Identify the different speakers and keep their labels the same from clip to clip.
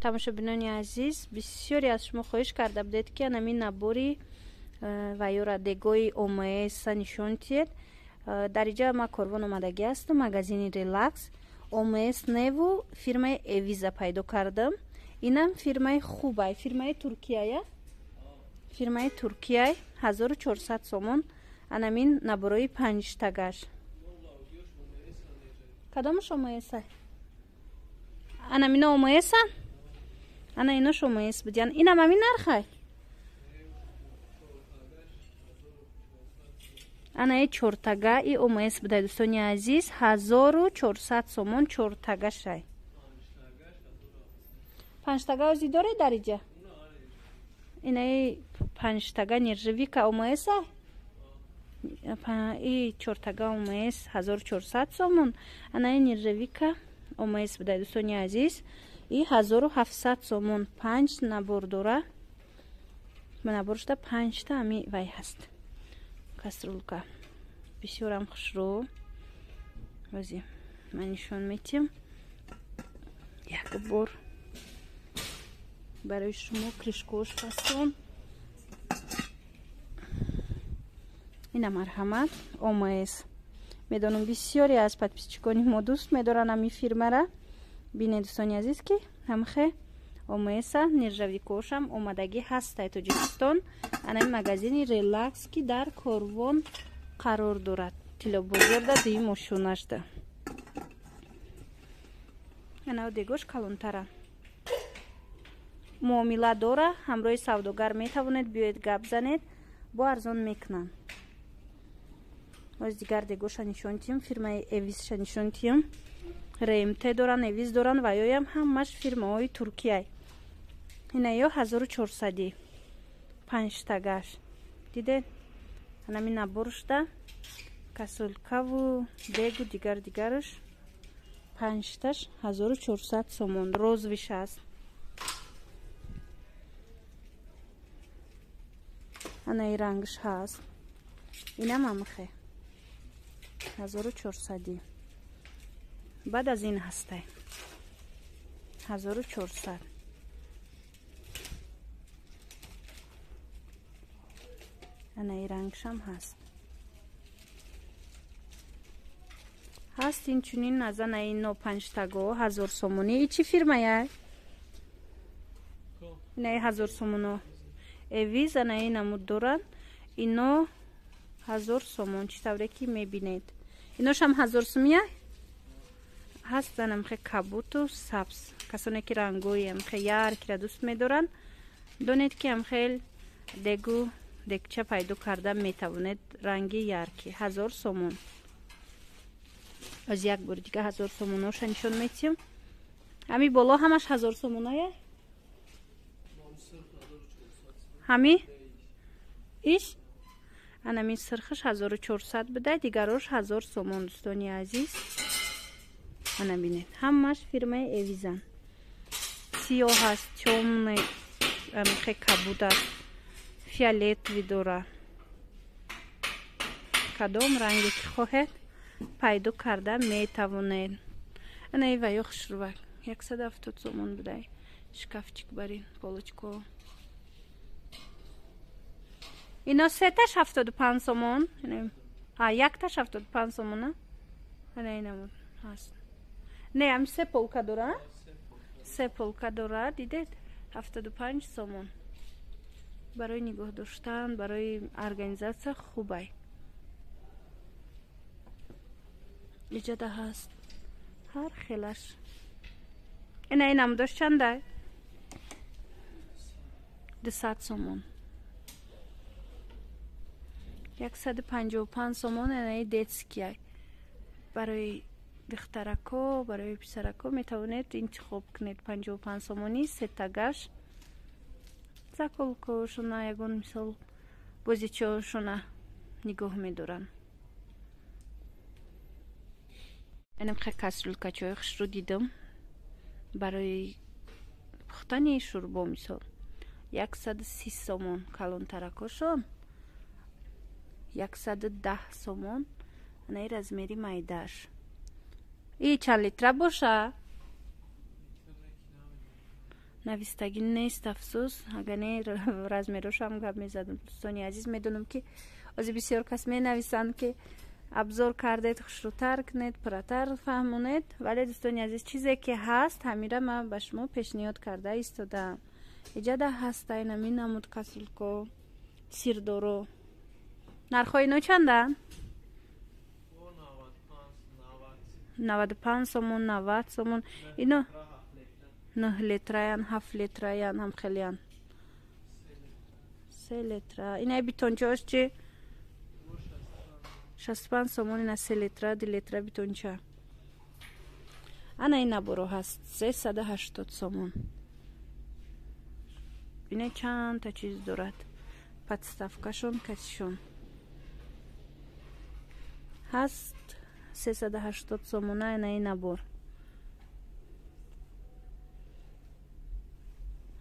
Speaker 1: тамошобинони азиз, бисёре аз шумо хоҳиш карда будед ки анами набори ва ёра дегои ОМС-а нишон диҳед. дар иҷа ма корвон омадагӣ ҳастам, магазини релакс. ОМС неву фирмаи Эвиза пайдо кардам. Инам фирмаи хубай, фирмаи Туркияя. Фирмаи Туркияй 1400 сомон. Анамин наборои 5 тагаш. Кадомаш ОМС-а? Анамина ОМС-а? Ана инош ОМС будян. Инам амин нархай? Ана 4 тага и ОМС будай дӯстони азиз 1400 сомон 4 тагашай. 5 тага ози доред дар иҷа? Инаи 5 тага нержавика ОМС-а? И 4 тага ОМС 1400 сомон. Анаи нержавика ОМС будай дӯстони азиз и 1700 сомон 5 набор дора. Набор шуда 5 та ами вай ҳаст. Каструлка бисёрам хушрӯ. Ози ман нишон метим. Як бор барои шумо кришкош фасон. Ина марҳамат ОМС. Медонам бисёре аз подписчикони мо дӯст медоранд ами фирмара. Бинед дӯстони азиз ки ҳамхе ОМС-а нержавикошам омадагӣ ҳаст дар Тоҷикистон. Анами магазини релакс ки дар корвон қарор дорад. Тилобозорда дуюм ошунашда. Анау дегош калонтара. муомила дора. Ҳамроҳи савдогар метавонед биёед гап занед. Бо арзон мекунанд. Оз дигар дегоша нишон тиҳем. Фирмаи Эвизша нишон тиҳем. РМТ доран, Эвиз доран ва ёям ҳамаш фирмаҳои Туркияй. Ина ё 1400 5 тагаш. Дидед? Анами наборшда касулкаву дегу дигар-дигараш 5 таш 1400 сомон. Розвиш аст. Анаи рангш ҳаст. Инам амхе 1400. баъд аз ин ҳастай 1400. анаи рангшам ҳаст. ҳаст инчунин аз анаи но 5 таго 1000 сомонӣ. И чӣ фирмая? инаи 1000 сомоно Эвиз анаи намуд дорад. Ино 1000 сомон. Чӣ тавре ки мебинед. Иношам 1000 сомия? ҳаст занамхе кабуту сабз. Касоне ки рангои амхе яркира дӯст медоранд. донед ки амхел дегу дегча пайдо карда метавонед. Ранги ярки 1000 сомон. аз як бор дига 1000 сомоноша нишон метиҳем. ҳами боло ҳамаш 1000 сомоная? ҳами иш анами сирхиш 1400 буда, дигарош 1000 сомон. дӯстони азиз ана бинед ҳамаш фирмаи Эвизан. сиёҳ аст, чёмный амхе кабуд аст, фиолетови дора. кадом ранге ки хоҳед пайдо карда метавонед. анаи ваё хушрувак 170 сомон будай. шкафчик барин полочко. ино сеташ 75 сомон. якташ 75 сомон. ана инамуд ҳаст. не ам се полка дора. се полка дора. дидед 75 сомон. барои нигоҳ доштан, барои организатсия хубай. иҷада ҳаст ҳар хелаш. ина инамудош чанда? 200 сомон. 155 сомон. анаи детския. барои духтарако, барои писарако метавонед интихоб кунед. 55 сомонӣ се тагаш. заколкошона ягон мисол бозичаошона нигоҳ медоранд. инамхе каструлка чои хушрӯ дидам. барои пухтани шӯрбо мисол 130 сомон. калонтаракошон 110 сомон. анаи размери майдаш. и чанд литра боша? навистагӣ нест, афсӯс. Агар не размерашам гап мезадам. Дӯстони азиз, медонам ки ҳозир бисёр кас менависанд ки абзор кардед, хушрӯтар кунед, пурратар фаҳмонед, вале дӯстони азиз, чизе ки ҳаст, ҳамира ман ба шумо пешниҳод карда истодаам. Иҷада ҳаста инами намуд касулко сирдоро. нархҳои ино чанданд? 95 сомон, 90 сомон. Ино 9 литраян, 7 литраян, ҳам хелиян. 3 литра. Инаи битончааш чи? 65 сомон, ина 3 литра, 2 литра битонча. Ана ин наборо ҳаст 380 сомон. Ина чанд та чиз дорад. Подставкашон, касишон. ҳаст 380 сомона ина ин набор.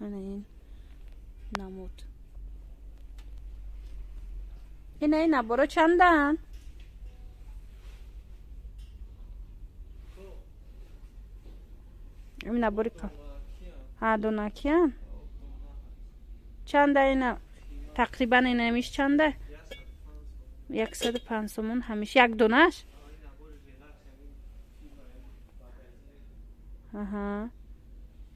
Speaker 1: ана ин намуд. ина ин наборо чанданд? ин набори донакиян. чанда ина? тақрибан инамиш чанда? 105 сомон ҳамиш як донаш? аҳа.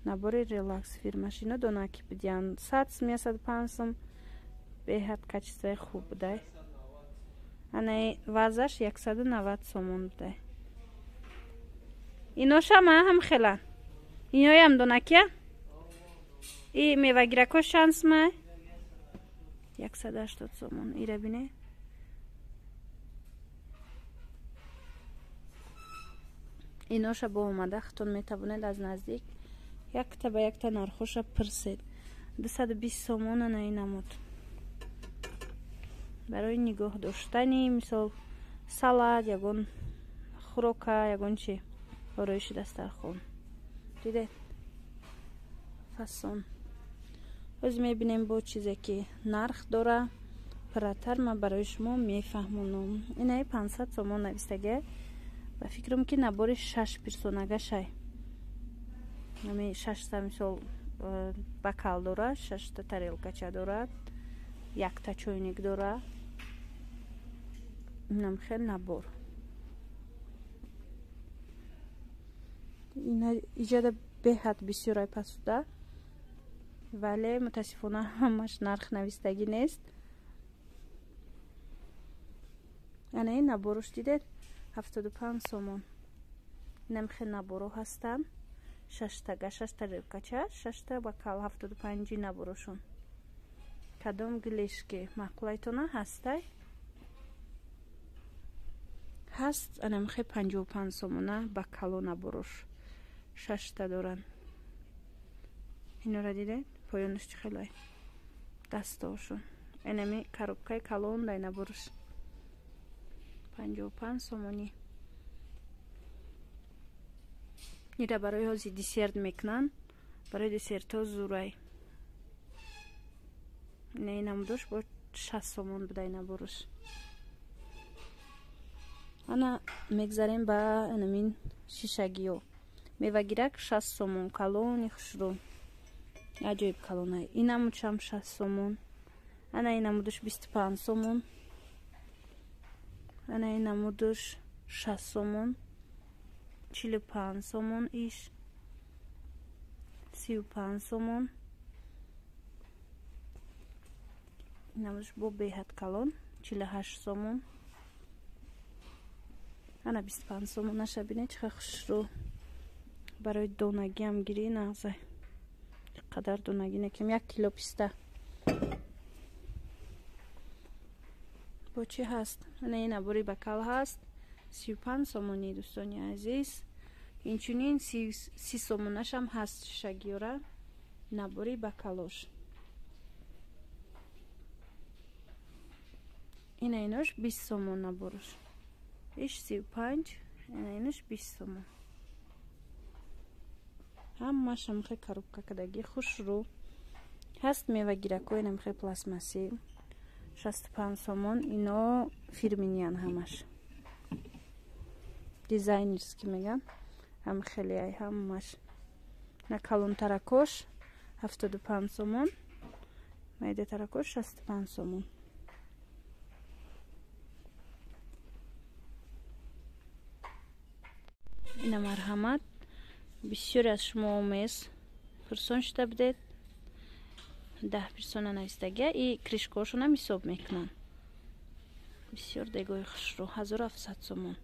Speaker 1: набори релакс фирмаш. Ино донаки будиян 100-105 сом. беҳад качествои хуб будай. ана вазаш 190 сомон будай. иношама ҳам хела. иноям донакия? И мевагиракош шансмай? 180 сомон. ира бине. иноша бо омада хатон метавонед аз наздик якта ба якта нархоша пирсед. 220 сомон ана ин намуд. барои нигоҳ доштани мисол салат, ягон хӯрока, ягон чи ороиши дастархон. дидед? фасон. ҳозир мебинем бо чизе ки нарх дора. пурратар ман барои шумо мефаҳмонам. инаи 500 сомон навистага. ба фикрам ки набори 6 персонагашай. ами 6та мисол бакал дора, 6та тарелкача дорад, якта чойник дора. инам хел набор. ина иҷада беҳад бисёрай пасуда. вале мутаассифона ҳамаш нарх навистагӣ нест. ана ин наборош дидед? 75 сомон. инам хел наборо ҳастанд. 6тага 6 тарелкача, 6та бакал, 75 наборошон. кадом гилешки мақулайтона ҳастай? ҳаст. анам хел 55 сомона бакало наборош. 6та доран. инора дидед? поёнаш чӣ хелай дастошон. инами коробкаи калон дай наборош. 55 сомонӣ. ира барои ҳозир десерт мекунанд. барои десертҳо зурай. ина ин намудош бо 60 сомон будай наборош. ана мегзарем ба инамин шишагиё. мевагирак 60 сомон. калони хушрӯ. аҷоиб калонай. ин намудшам 60 сомон. ана ин намудош 25 сомон. ана ин намудош 60 сомон. 45 сомон иш. 35 сомон. ин намудош бо беҳад калон. 48 сомон. ана 25 сомон. наша бинед чӣ қадар хушрӯ. барои донагӣ ам гирӣ нағзай. қадар донагӣ некам 1 кило писта. бо чӣ ҳаст? ана ин набори бакал ҳаст. 35 сомонӣ дӯстони азиз. инчунин 30 сомонашам ҳаст шишагиёра. набори бакалош. ина инош 20 сомон наборош. иш 35. ина инош 20 сомон. ҳамашам хе коробка кадагӣ хушрӯ. ҳаст мевагирако инам хе пластмаси. 65 сомон. ино фирминиян ҳамаш. дизайнерски меган. ҳам хеле ай ҳамаш. на калонтаракош 75 сомон. Майда таракот 65 сомон. ина марҳамат. бисёре аз шумо омез пурсон шуда будед. 10 персона навистага и кришкошонам ҳисоб мекунам. бисёр дегои хушрӯ 1700 сомон.